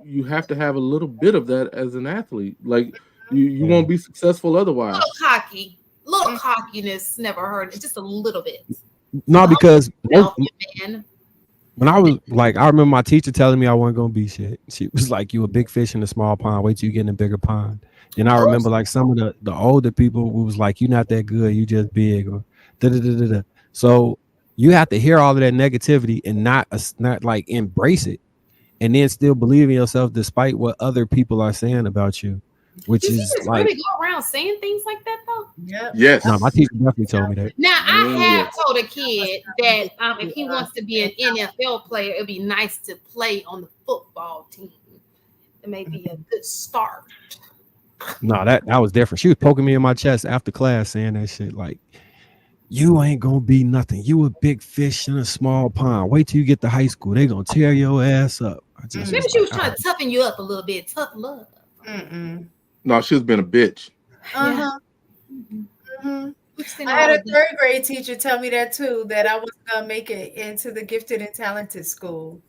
you have to have a little bit of that as an athlete. Like you won't be successful otherwise. Little cockiness never hurt. It's just a little bit. No, because man. When I was like, I remember my teacher telling me I wasn't gonna be shit. She was like, "You a big fish in a small pond. Wait till you get in a bigger pond." And I remember like some of the older people who was like, "You're not that good. You just big." Or da da da da da. So you have to hear all of that negativity and not like embrace it, and then still believe in yourself despite what other people are saying about you. Which is like, really go around saying things like that though? Yeah. Yes. No, my teacher definitely told me that. Now I have told a kid that if he wants to be an NFL player, it'd be nice to play on the football team. It may be a good start. No, that was different. She was poking me in my chest after class saying that shit like, "You ain't gonna be nothing. You a big fish in a small pond. Wait till you get to high school. They gonna tear your ass up." Maybe she was trying to toughen you up a little bit. Tough love. No, she's been a bitch. I had a third grade teacher tell me that too, that I was gonna make it into the gifted and talented school.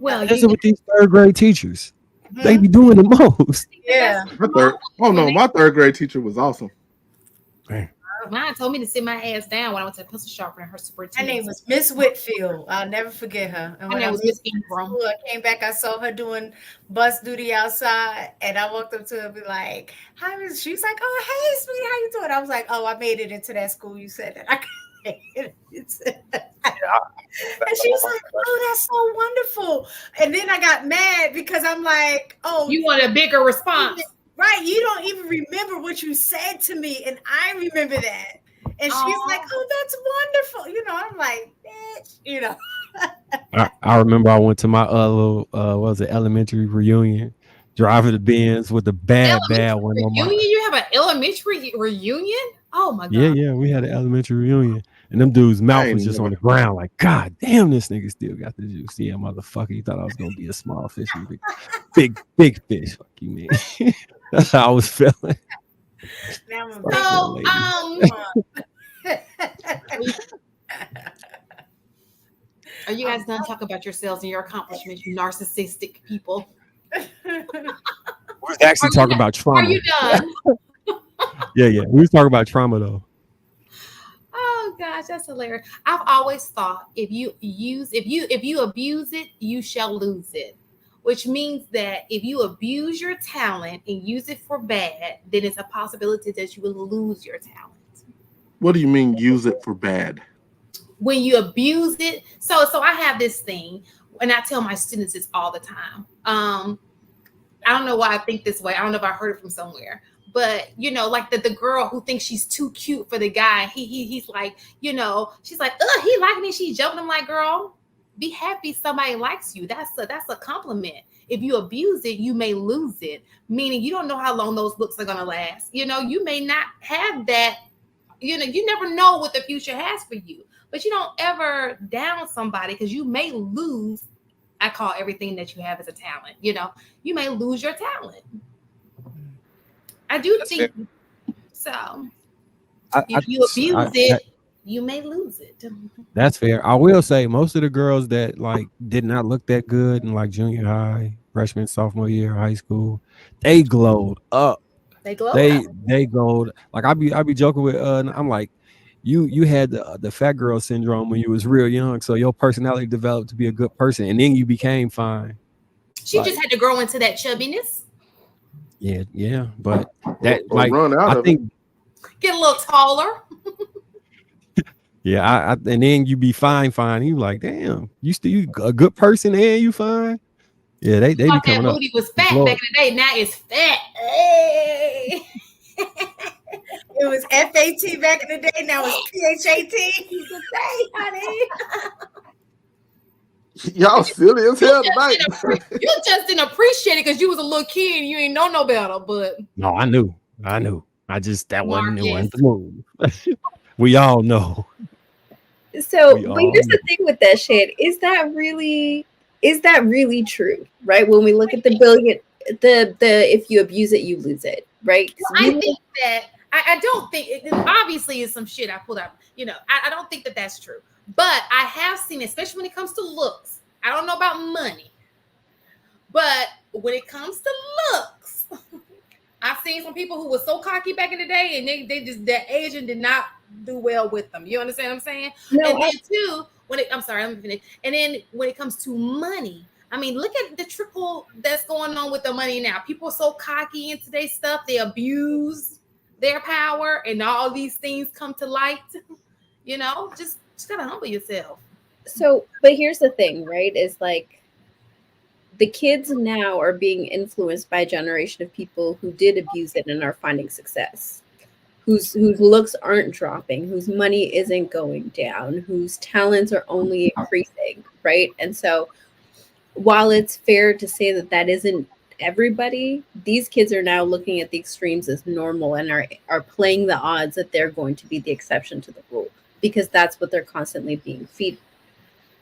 Well, that's it with these third grade teachers. They be doing the most. Yeah. My third grade teacher was awesome. Man. Mine told me to sit my ass down when I went to pencil sharpener. Her superintendent. Her name was Miss Whitfield. I'll never forget her. And when I was Miss Ingram, I came back, I saw her doing bus duty outside, and I walked up to her and be like, "Hi, Miss." She's like, "Oh, hey, sweetie, how you doing?" I was like, "Oh, I made it into that school you said that I made it." And she was like, "Oh, that's so wonderful." And then I got mad because I'm like, "Oh, you want a bigger response." Right, you don't even remember what you said to me, and I remember that. And she's like, "Oh, that's wonderful." You know, I'm like, "Bitch," you know. I remember I went to my little elementary reunion, driving the Benz with the bad one on my. You have an elementary reunion? Oh my god! Yeah, we had an elementary reunion, and them dudes' mouth was just on the ground, like, "God damn, this nigga still got the juice." Yeah, motherfucker, he thought I was gonna be a small fish, big fish. Fuck you, man. That's how I was feeling. Are you guys done talking about yourselves and your accomplishments, you narcissistic people? We're actually talking about trauma. Are you done? Yeah. We was talking about trauma though. Oh gosh, that's hilarious. I've always thought if you abuse it, you shall lose it. Which means that if you abuse your talent and use it for bad, then it's a possibility that you will lose your talent. What do you mean use it for bad? When you abuse it, so I have this thing, and I tell my students this all the time. I don't know why I think this way. I don't know if I heard it from somewhere. But, you know, like the girl who thinks she's too cute for the guy, he's like, you know, she's like, "Ugh, he liked me." She's jumping. I'm like, girl, be happy somebody likes you. That's a compliment. If you abuse it, you may lose it. Meaning you don't know how long those looks are going to last. You know, you may not have that. You know, you never know what the future has for you. But you don't ever down somebody because you may lose. I call everything that you have as a talent. You know, you may lose your talent. I do think so. If you abuse it, you may lose it. That's fair. I will say most of the girls that like did not look that good in like junior high, freshman, sophomore year, high school, they glowed up. They glowed. Like I be joking with I'm like, you had the fat girl syndrome when you was real young, so your personality developed to be a good person, and then you became fine. She just had to grow into that chubbiness. Yeah, but that like I think get a little taller. Yeah, I and then you be fine. You like, damn, you a good person and you fine. Yeah, they be coming up. Booty was fat back in the day. Now it's fat. Hey. It was FAT back in the day. Now it's PHAT. Hey, honey. Y'all silly as hell tonight. You just didn't appreciate it because you was a little kid and you ain't know no better. But no, I knew. I just wasn't the move. We all know. So, but here's the thing with that shit: is that really true? Right? When we look at the if you abuse it, you lose it. Right? Well, I think that I don't think it obviously is some shit I pulled out. You know, I don't think that that's true. But I have seen, especially when it comes to looks, I don't know about money, But when it comes to looks, I've seen some people who were so cocky back in the day, and they just, that Asian did not do well with them. You understand what I'm saying? No, and then too, I'm sorry, let me finish. And then when it comes to money, I mean, look at the trickle that's going on with the money now. People are so cocky in today's stuff, they abuse their power, and all these things come to light. You know, just gotta humble yourself. So, but here's the thing, right? Is like the kids now are being influenced by a generation of people who did abuse it and are finding success, whose looks aren't dropping, whose money isn't going down, whose talents are only increasing, right? And so while it's fair to say that that isn't everybody, these kids are now looking at the extremes as normal and are playing the odds that they're going to be the exception to the rule, because that's what they're constantly being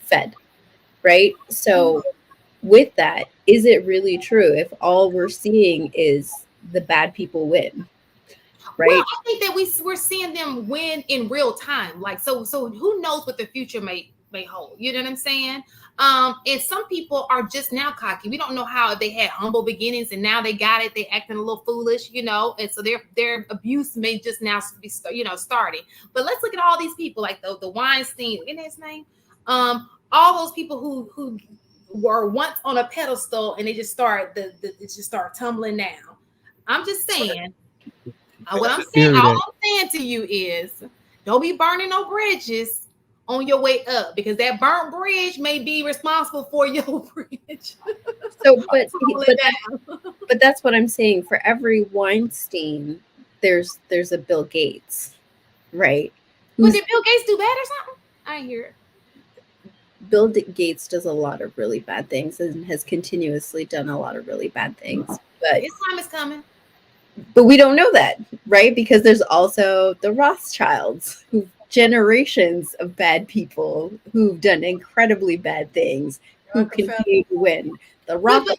fed, right? So with that, is it really true if all we're seeing is the bad people win? Right. Well, I think that we're seeing them win in real time. Like, so who knows what the future may hold? You know what I'm saying? And some people are just now cocky. We don't know how they had humble beginnings and now they got it. They acting a little foolish, you know, and so their abuse may just now be, you know, starting. But let's look at all these people, like the Weinstein, isn't his name? All those people who were once on a pedestal and they just start tumbling down. I'm just saying. What I'm saying, all I'm saying to you is, don't be burning no bridges on your way up, because that burnt bridge may be responsible for your bridge. So, but that's what I'm saying. For every Weinstein, there's a Bill Gates, right? But did Bill Gates do bad or something? I ain't hear it. Bill Gates does a lot of really bad things and has continuously done a lot of really bad things. But his time is coming. But we don't know that, right? Because there's also the Rothschilds, who generations of bad people who've done incredibly bad things, who continue to win. The Rockefellers,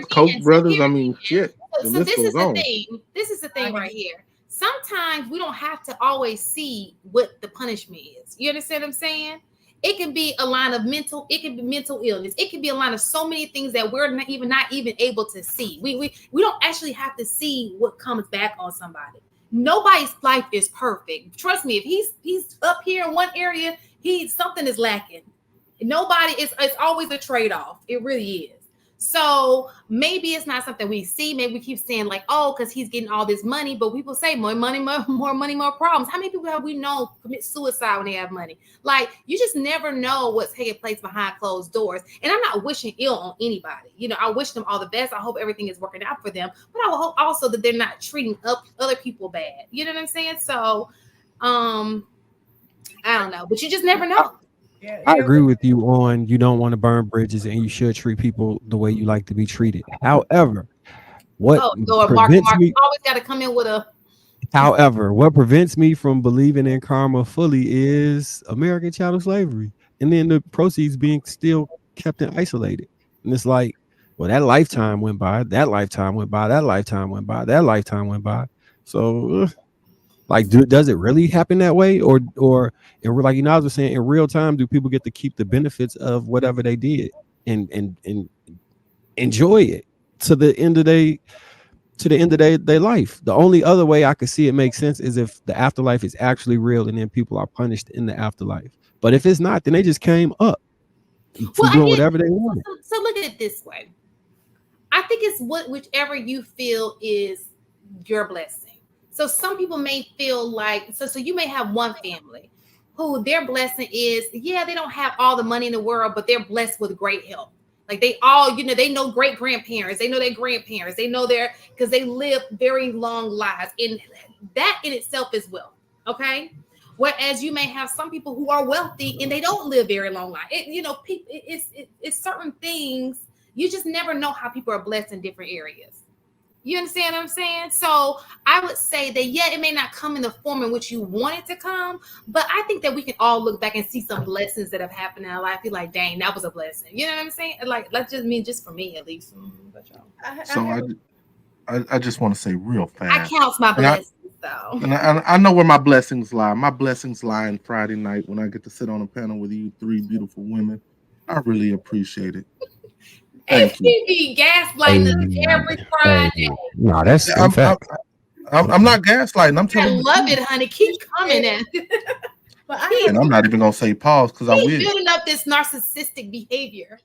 Koch brothers. I mean, shit. So this is the thing. This is the thing right here. Sometimes we don't have to always see what the punishment is. You understand what I'm saying? It can be a line of mental illness. It can be a line of so many things that we're not even able to see. We don't actually have to see what comes back on somebody. Nobody's life is perfect. Trust me, if he's up here in one area, something is lacking. It's always a trade-off. It really is. So maybe it's not something we see. Maybe we keep saying like, oh, because he's getting all this money. But people say more money, more problems. How many people have we known commit suicide when they have money? Like, you just never know what's taking place behind closed doors. And I'm not wishing ill on anybody. You know, I wish them all the best. I hope everything is working out for them. But I will hope also that they're not treating other people bad. You know what I'm saying? So, I don't know. But you just never know. I agree with you on you don't want to burn bridges and you should treat people the way you like to be treated. However, what prevents me always got to come in with a. However, what prevents me from believing in karma fully is American chattel slavery, and then the proceeds being still kept and isolated. And it's like, well, that lifetime went by, that lifetime went by, that lifetime went by, that lifetime went by. So. Like, does it really happen that way, or like I was saying, in real time, do people get to keep the benefits of whatever they did and enjoy it to the end of their life? The only other way I could see it make sense is if the afterlife is actually real and then people are punished in the afterlife. But if it's not, then they just came up for doing whatever they want. So look at it this way. I think it's whichever you feel is your blessing. So some people may feel like, so you may have one family who their blessing is, they don't have all the money in the world, but they're blessed with great health. Like they all, they know great grandparents, they know their grandparents, they know because they live very long lives. And that in itself is wealth. Okay. Whereas you may have some people who are wealthy and they don't live very long lives. It's certain things. You just never know how people are blessed in different areas. You understand what I'm saying? So I would say that, it may not come in the form in which you want it to come, but I think that we can all look back and see some blessings that have happened in our life. Be like, dang, that was a blessing. You know what I'm saying? Like, that's just for me, at least. So I just want to say real fast. I count my blessings, though. And I know where my blessings lie. My blessings lie on Friday night when I get to sit on a panel with you three beautiful women. I really appreciate it. Thank you. He be gaslighting us every Friday. No, that's I'm not gaslighting. I'm I telling you. love it, honey. Keep coming in. And I'm not even gonna say pause because I will. Building up this narcissistic behavior.